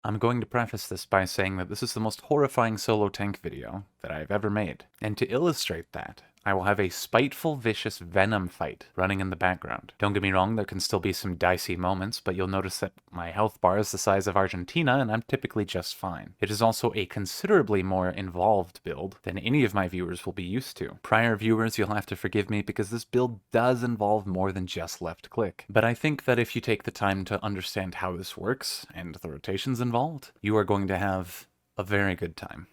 I'm going to preface this by saying that this is the most horrifying solo tank video that I've ever made. And to illustrate that, I will have a spiteful, vicious venom fight running in the background. Don't get me wrong, there can still be some dicey moments, but you'll notice that my health bar is the size of Argentina, and I'm typically just fine. It is also a considerably more involved build than any of my viewers will be used to. Prior viewers, you'll have to forgive me because this build does involve more than just left click. But I think that if you take the time to understand how this works, and the rotations involved, you are going to have a very good time.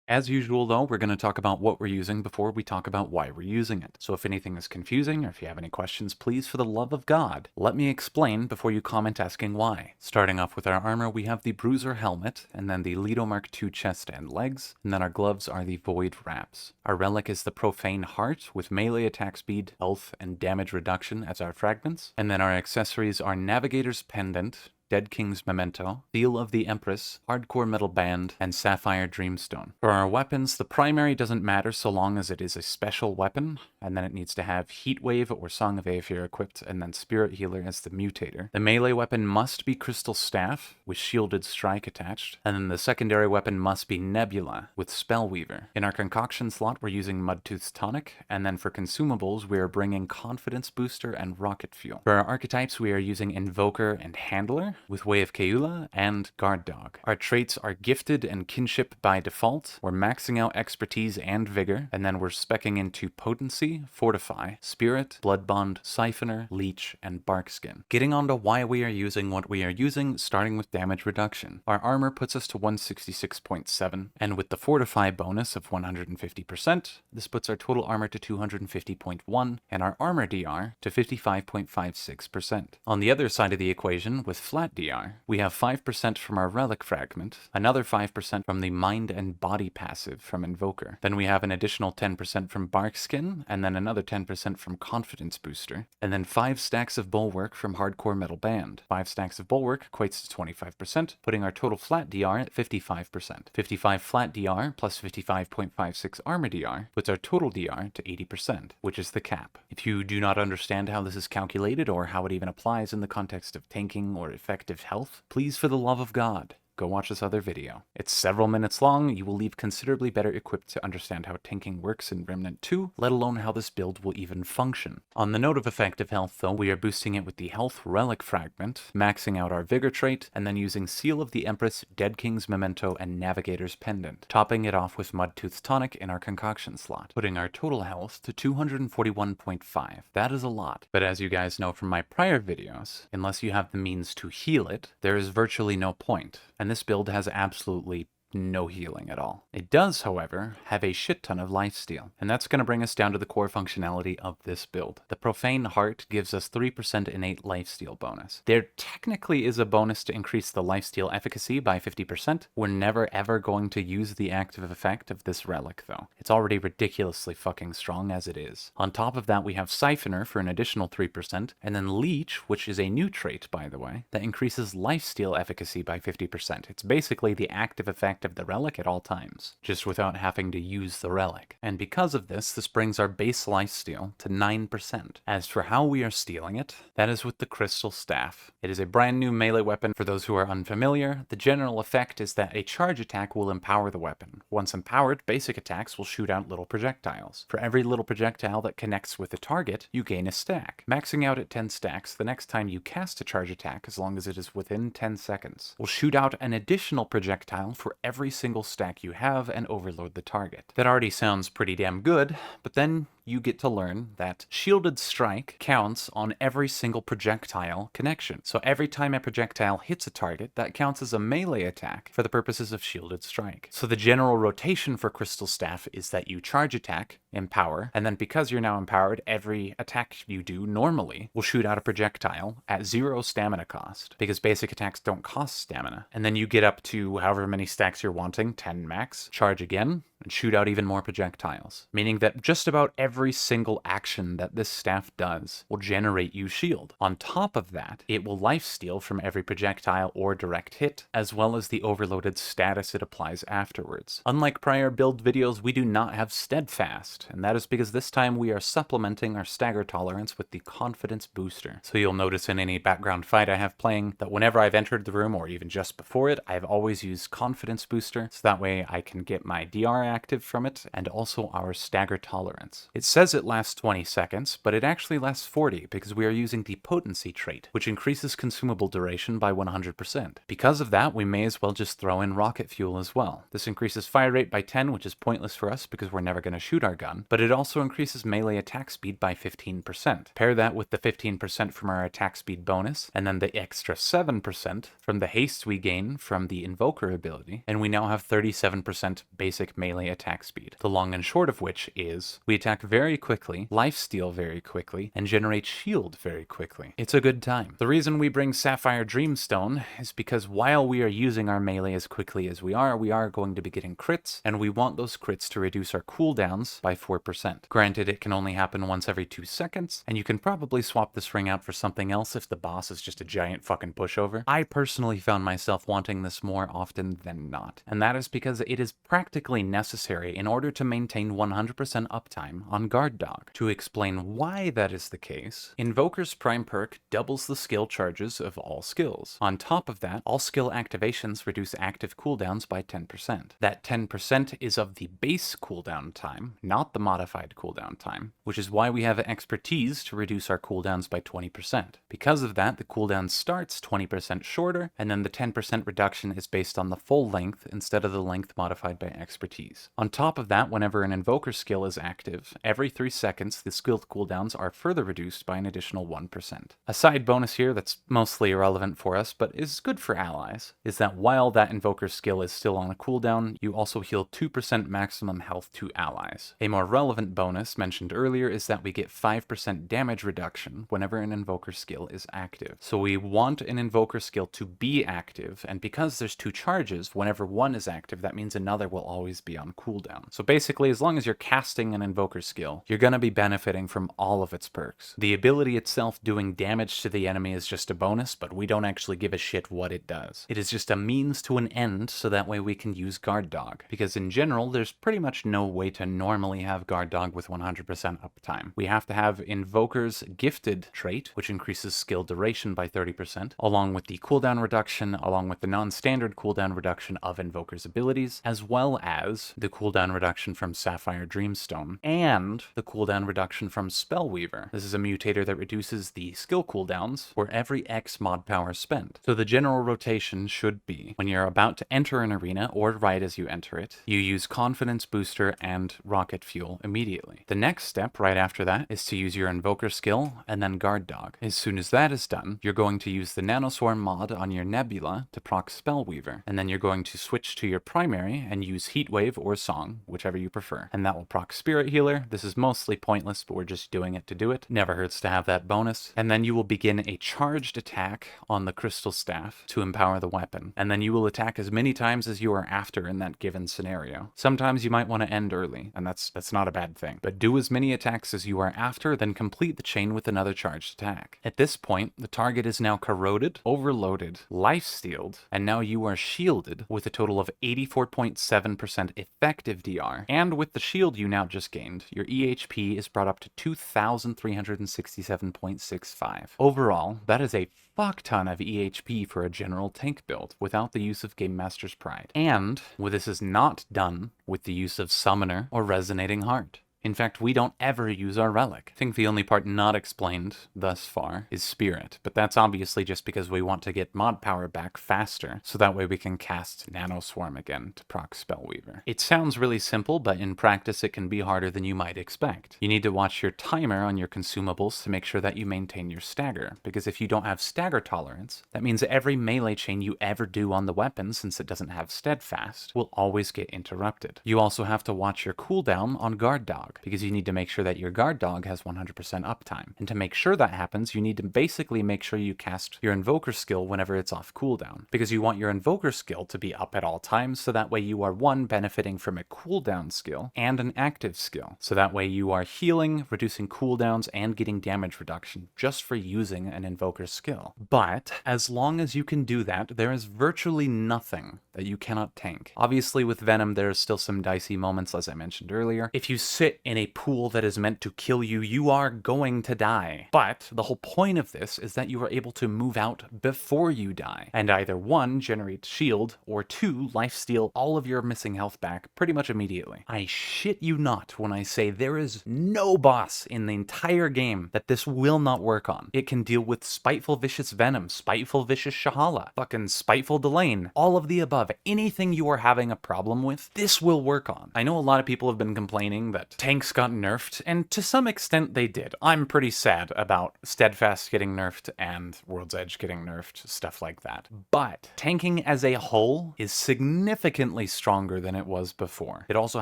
As usual, though, we're going to talk about what we're using before we talk about why we're using it. So if anything is confusing, or if you have any questions, please, for the love of God, let me explain before you comment asking why. Starting off with our armor, we have the Bruiser helmet, and then the Lido Mark II chest and legs, and then our gloves are the Void wraps. Our relic is the Profane Heart, with melee attack speed, health, and damage reduction as our fragments. And then our accessories are Navigator's Pendant, Dead King's Memento, Seal of the Empress, Hardcore Metal Band, and Sapphire Dreamstone. For our weapons, the primary doesn't matter so long as it is a special weapon, and then it needs to have Heatwave or Song of Aether equipped, and then Spirit Healer as the mutator. The melee weapon must be Crystal Staff, with Shielded Strike attached, and then the secondary weapon must be Nebula, with Spellweaver. In our concoction slot, we're using Mudtooth's Tonic, and then for consumables, we are bringing Confidence Booster and Rocket Fuel. For our archetypes, we are using Invoker and Handler, with Way of Keula and Guard Dog. Our traits are Gifted and Kinship by default. We're maxing out Expertise and Vigor, and then we're speccing into Potency, Fortify, Spirit, Blood Bond, Siphoner, Leech, and Barkskin. Getting on to why we are using what we are using, starting with damage reduction. Our armor puts us to 166.7, and with the Fortify bonus of 150%, this puts our total armor to 250.1, and our armor DR to 55.56%. On the other side of the equation, with flat DR, we have 5% from our relic fragment, another 5% from the mind and body passive from Invoker. Then we have an additional 10% from Barkskin, and then another 10% from Confidence Booster, and then 5 stacks of Bulwark from Hardcore Metal Band. 5 stacks of Bulwark equates to 25%, putting our total flat DR at 55%. 55 flat DR plus 55.56 armor DR puts our total DR to 80%, which is the cap. If you do not understand how this is calculated or how it even applies in the context of tanking or effective health, please, for the love of God, go watch this other video. It's several minutes long. You will leave considerably better equipped to understand how tanking works in Remnant 2, let alone how this build will even function. On the note of effective health, though, we are boosting it with the Health Relic Fragment, maxing out our Vigor trait, and then using Seal of the Empress, Dead King's Memento, and Navigator's Pendant, topping it off with Mudtooth's Tonic in our concoction slot, putting our total health to 241.5. That is a lot, but as you guys know from my prior videos, unless you have the means to heal it, there is virtually no point. And this build has absolutely no healing at all. It does, however, have a shit ton of lifesteal, and that's going to bring us down to the core functionality of this build. The Profane Heart gives us 3% innate lifesteal bonus. There technically is a bonus to increase the lifesteal efficacy by 50%. We're never ever going to use the active effect of this relic, though. It's already ridiculously fucking strong as it is. On top of that, we have Siphoner for an additional 3%, and then Leech, which is a new trait, by the way, that increases lifesteal efficacy by 50%. It's basically the active effect of the relic at all times, just without having to use the relic. And because of this brings our base lifesteal to 9%. As for how we are stealing it, that is with the Crystal Staff. It is a brand new melee weapon for those who are unfamiliar. The general effect is that a charge attack will empower the weapon. Once empowered, basic attacks will shoot out little projectiles. For every little projectile that connects with a target, you gain a stack. Maxing out at 10 stacks, the next time you cast a charge attack, as long as it is within 10 seconds, will shoot out an additional projectile for every single stack you have and overload the target. That already sounds pretty damn good, but then you get to learn that Shielded Strike counts on every single projectile connection. So every time a projectile hits a target, that counts as a melee attack for the purposes of Shielded Strike. So the general rotation for Crystal Staff is that you charge attack, empower, and then because you're now empowered, every attack you do normally will shoot out a projectile at 0 stamina cost, because basic attacks don't cost stamina. And then you get up to however many stacks you're wanting, 10 max, charge again, and shoot out even more projectiles, meaning that just about every single action that this staff does will generate you shield. On top of that, it will lifesteal from every projectile or direct hit, as well as the overloaded status it applies afterwards. Unlike prior build videos, we do not have steadfast, and that is because this time we are supplementing our stagger tolerance with the confidence booster. So you'll notice in any background fight I have playing that whenever I've entered the room, or even just before it, I've always used confidence booster, so that way I can get my DR active from it, and also our stagger tolerance. It says it lasts 20 seconds, but it actually lasts 40 because we are using the potency trait, which increases consumable duration by 100%. Because of that, we may as well just throw in rocket fuel as well. This increases fire rate by 10, which is pointless for us because we're never going to shoot our gun, but it also increases melee attack speed by 15%. Pair that with the 15% from our attack speed bonus, and then the extra 7% from the haste we gain from the invoker ability, and we now have 37% basic melee attack speed. The long and short of which is, we attack very quickly, lifesteal very quickly, and generate shield very quickly. It's a good time. The reason we bring Sapphire Dreamstone is because while we are using our melee as quickly as we are going to be getting crits, and we want those crits to reduce our cooldowns by 4%. Granted, it can only happen once every 2 seconds, and you can probably swap this ring out for something else if the boss is just a giant fucking pushover. I personally found myself wanting this more often than not, and that is because it is practically necessary in order to maintain 100% uptime on Guard Dog. To explain why that is the case, Invoker's Prime perk doubles the skill charges of all skills. On top of that, all skill activations reduce active cooldowns by 10%. That 10% is of the base cooldown time, not the modified cooldown time, which is why we have expertise to reduce our cooldowns by 20%. Because of that, the cooldown starts 20% shorter, and then the 10% reduction is based on the full length instead of the length modified by expertise. On top of that, whenever an invoker skill is active, every 3 seconds the skill cooldowns are further reduced by an additional 1%. A side bonus here that's mostly irrelevant for us, but is good for allies, is that while that invoker skill is still on a cooldown, you also heal 2% maximum health to allies. A more relevant bonus mentioned earlier is that we get 5% damage reduction whenever an invoker skill is active. So we want an invoker skill to be active, and because there's 2 charges, whenever one is active, that means another will always be on cooldown. So basically, as long as you're casting an invoker skill, you're going to be benefiting from all of its perks. The ability itself doing damage to the enemy is just a bonus, but we don't actually give a shit what it does. It is just a means to an end, so that way we can use Guard Dog. Because in general, there's pretty much no way to normally have Guard Dog with 100% uptime. We have to have Invoker's Gifted trait, which increases skill duration by 30%, along with the cooldown reduction, along with the non-standard cooldown reduction of Invoker's abilities, as well as the cooldown reduction from Sapphire Dreamstone, and the cooldown reduction from Spellweaver. This is a mutator that reduces the skill cooldowns for every X mod power spent. So the general rotation should be, when you're about to enter an arena, or right as you enter it, you use Confidence Booster and Rocket Fuel immediately. The next step right after that is to use your Invoker skill, and then Guard Dog. As soon as that is done, you're going to use the Nanoswarm mod on your Nebula to proc Spellweaver, and then you're going to switch to your primary and use Heatwave or Song, whichever you prefer, and that will proc Spirit Healer. This is mostly pointless, but we're just doing it to do it. Never hurts to have that bonus. And then you will begin a charged attack on the Crystal Staff to empower the weapon, and then you will attack as many times as you are after in that given scenario. Sometimes you might want to end early, and that's not a bad thing, but do as many attacks as you are after, then complete the chain with another charged attack. At this point, the target is now corroded, overloaded, lifestealed, and now you are shielded with a total of 84.7% effective DR. And with the shield you now just gained, your EHP is brought up to 2,367.65. Overall, that is a fuck ton of EHP for a general tank build without the use of Game Master's Pride. And this is not done with the use of Summoner or Resonating Heart. In fact, we don't ever use our relic. I think the only part not explained thus far is Spirit, but that's obviously just because we want to get mod power back faster, so that way we can cast Nanoswarm again to proc Spellweaver. It sounds really simple, but in practice it can be harder than you might expect. You need to watch your timer on your consumables to make sure that you maintain your stagger, because if you don't have stagger tolerance, that means every melee chain you ever do on the weapon, since it doesn't have steadfast, will always get interrupted. You also have to watch your cooldown on Guard Dog, dog, because you need to make sure that your guard dog has 100% uptime. And to make sure that happens, you need to basically make sure you cast your invoker skill whenever it's off cooldown, because you want your invoker skill to be up at all times, so that way you are, one, benefiting from a cooldown skill and an active skill. So that way you are healing, reducing cooldowns, and getting damage reduction just for using an invoker skill. But as long as you can do that, there is virtually nothing that you cannot tank. Obviously with Venom, there are still some dicey moments, as I mentioned earlier. If you sit in a pool that is meant to kill you, you are going to die. But the whole point of this is that you are able to move out before you die, and either one, generate shield, or two, lifesteal all of your missing health back pretty much immediately. I shit you not when I say there is no boss in the entire game that this will not work on. It can deal with Spiteful Vicious Venom, Spiteful Vicious Shahala, fucking Spiteful Delane, all of the above. Anything you are having a problem with, this will work on. I know a lot of people have been complaining that tanks got nerfed, and to some extent they did. I'm pretty sad about Steadfast getting nerfed and World's Edge getting nerfed, stuff like that. But tanking as a whole is significantly stronger than it was before. It also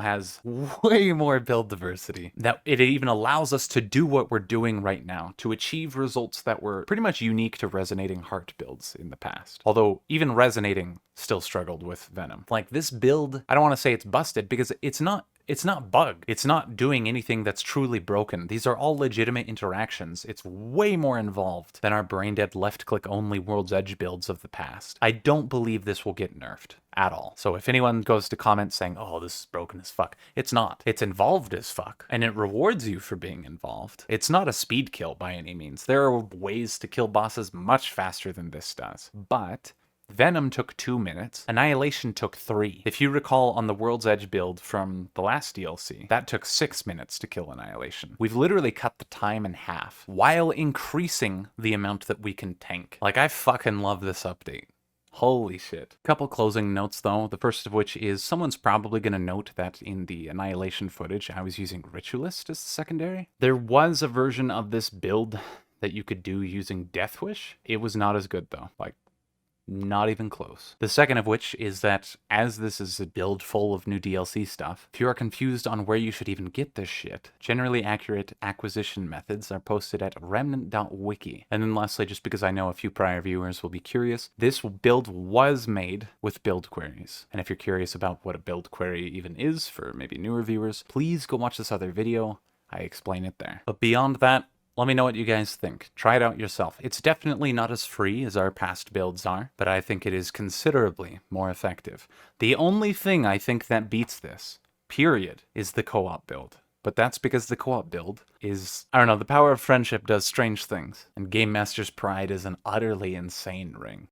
has way more build diversity, that it even allows us to do what we're doing right now, to achieve results that were pretty much unique to Resonating Heart builds in the past. Although even Resonating still struggled with Venom. Like this build, I don't want to say it's busted, because it's not bugged. It's not doing anything that's truly broken. These are all legitimate interactions. It's way more involved than our braindead left-click only World's Edge builds of the past. I don't believe this will get nerfed at all. So if anyone goes to comment saying, oh, this is broken as fuck, it's not. It's involved as fuck, and it rewards you for being involved. It's not a speed kill by any means. There are ways to kill bosses much faster than this does, but Venom took 2 minutes, Annihilation took 3. If you recall on the World's Edge build from the last DLC, that took 6 minutes to kill Annihilation. We've literally cut the time in half, while increasing the amount that we can tank. Like, I fucking love this update. Holy shit. Couple closing notes though, the first of which is someone's probably going to note that in the Annihilation footage I was using Ritualist as the secondary. There was a version of this build that you could do using Death Wish. It was not as good though. Like, not even close. The second of which is that, as this is a build full of new DLC stuff, if you are confused on where you should even get this shit, generally accurate acquisition methods are posted at remnant.wiki. And then lastly, just because I know a few prior viewers will be curious, this build was made with build queries. And if you're curious about what a build query even is for maybe newer viewers, please go watch this other video. I explain it there. But beyond that, let me know what you guys think. Try it out yourself. It's definitely not as free as our past builds are, but I think it is considerably more effective. The only thing I think that beats this, period, is the co-op build. But that's because the co-op build is, I don't know, the power of friendship does strange things, and Game Master's pride is an utterly insane ring.